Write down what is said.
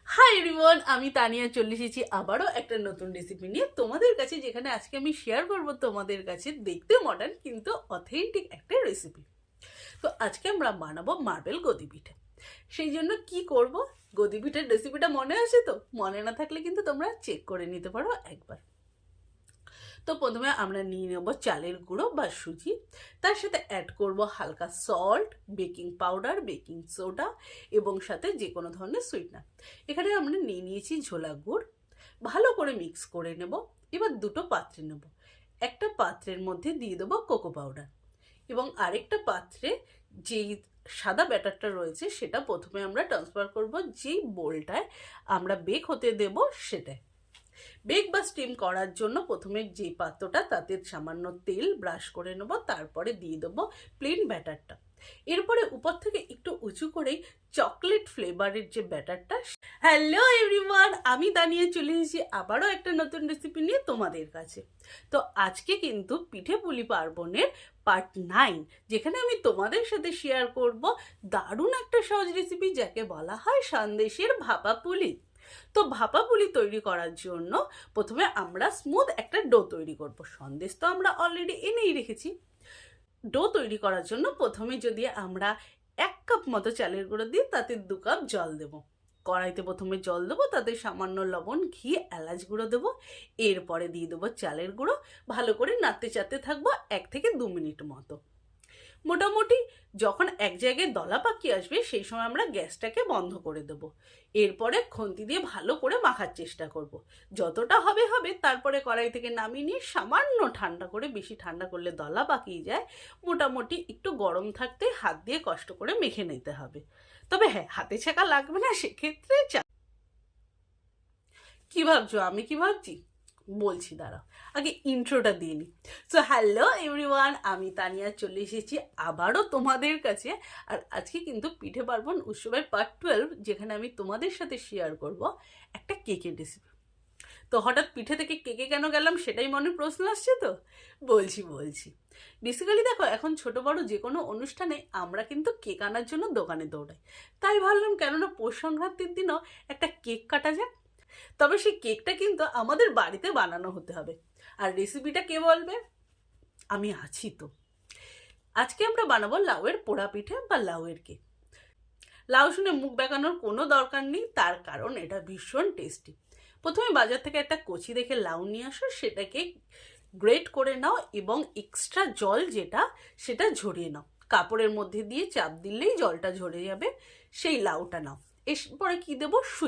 Hi everyone, আমি তানিয়া চলে এসেছি আবারও একটা নতুন রেসিপি নিয়ে তোমাদের কাছে, যেখানে আজকে আমি শেয়ার করব তোমাদের কাছে দেখতে মডার্ন কিন্তু অথেন্টিক একটা রেসিপি। তো আজকে আমরা বানাবো মার্বেল গদি পিঠে। সেই জন্য কি করব, গদি পিঠের রেসিপিটা মনে আছে তো? মনে না থাকলে কিন্তু তোমরা চেক করে নিতে পারো একবার। তো প্রথমে আমরা নিয়ে নেব চালের গুঁড়ো বা সুজি, তার সাথে অ্যাড করব হালকা salt, baking powder, baking soda এবং সাথে যে কোনো ধরনের সুইটনার। এখানে আমরা নিয়ে নিয়েছি ঝোলা গুড়। ভালো করে মিক্স করে নেব। এবার দুটো পাত্রে নেব। একটা পাত্রের মধ্যে দিয়ে দেবো কোকো পাউডার এবং আরেকটা পাত্রে যেই সাদা ব্যাটারটা রয়েছে সেটা প্রথমে আমরা ট্রান্সফার করব যেই বোলটায় আমরা বেক হতে দেব সেটায়। বেক বা স্টিম করার জন্য প্রথমে যে পাত্রটা তাতে সামান্য তেল ব্রাশ করে নেব, তারপরে দিয়ে দেবো প্লেন ব্যাটারটা। এরপরে উপর থেকে একটু উঁচু করেই চকলেট ফ্লেভারের যে ব্যাটারটা। হ্যালো এভরিওয়ান, আমি দানিয়ে চলে এসেছি আবারও একটা নতুন রেসিপি নিয়ে তোমাদের কাছে। তো আজকে কিন্তু পিঠে পুলি পার্বণের পার্ট 9, যেখানে আমি তোমাদের সাথে শেয়ার করব দারুণ একটা সহজ রেসিপি যাকে বলা হয় সন্দেশের ভাপা পুলি। তো ভাপা পুলি তৈরি করার জন্য প্রথমে আমরা স্মুথ একটা ডো তৈরি করব। সন্দেশ তো আমরা অলরেডি এনেই রেখেছি। ডো তৈরি করার জন্য প্রথমে যদি আমরা 1 কাপ মতো চালের গুঁড়ো দিই, তাতে 2 কাপ জল দেব। কড়াইতে প্রথমে জল দেবো, তাতে সামান্য লবণ, ঘি, এলাচ গুঁড়ো দেবো। এরপরে দিয়ে দেবো চালের গুঁড়ো। ভালো করে নাড়তে চাড়তে থাকবো 1 থেকে 2 মিনিট মতো। মোটামুটি যখন এক জায়গায় দলা পাকিয়ে আসবে সেই সময় আমরা গ্যাসটাকে বন্ধ করে দেব। এরপরে খুন্তি দিয়ে ভালো করে মাখার চেষ্টা করব। যতটা হবে হবে, তারপরে কড়াই থেকে নামিয়ে নিয়ে সামান্য ঠান্ডা করে, বেশি ঠান্ডা করলে দলা পাকিয়ে যায়, মোটামুটি একটু গরম থাকতে হাত দিয়ে কষ্ট করে মেখে নিতে হবে। তবে হ্যাঁ, হাতে ছেঁকা লাগবে না সেক্ষেত্রে। কি ভাবছো আমি কি ভাবছি বলছি, দাঁড়াও আগে ইন্ট্রোটা দিয়ে নিই। সো হ্যালো এভরিওয়ান, আমি তানিয়া চলে এসেছি আবারও তোমাদের কাছে। আর আজকে কিন্তু পিঠে পার্বণ উৎসবের পার্ট 12, যেখানে আমি তোমাদের সাথে শেয়ার করব একটা কেকের রেসিপি। তো হঠাৎ পিঠে থেকে কেকে কেন গেলাম সেটাই মনে প্রশ্ন আসছে তো? বলছি বেসিক্যালি দেখো, এখন ছোট বড় যে কোনো অনুষ্ঠানে আমরা কিন্তু কেক আনার জন্য দোকানে দৌড়াই। তাই ভাবলাম কেননা পৌষ সংক্রান্তির দিনও একটা কেক কাটা যাক। তবে সেই কেকটা কিন্তু আমাদের বাড়িতে বানানো হতে হবে। আর রেসিপিটা কে বলবে? আমি আছি তো। আজকে আমরা বানাবো লাউয়ের পোড়া পিঠে বা লাউয়ের কেক। লাউ শুনে মুখ বেঁকানোর কোনো দরকার নেই, তার কারণ এটা ভীষণ টেস্টি। প্রথমে বাজার থেকে একটা কচি দেখে লাউ নিয়ে আসো, সেটাকে গ্রেট করে নাও এবং এক্সট্রা জল যেটা সেটা ঝরিয়ে নাও। কাপড়ের মধ্যে দিয়ে চাপ দিলেই জলটা ঝরে যাবে। সেই লাউটা নাও। এরপরে কি দেবো?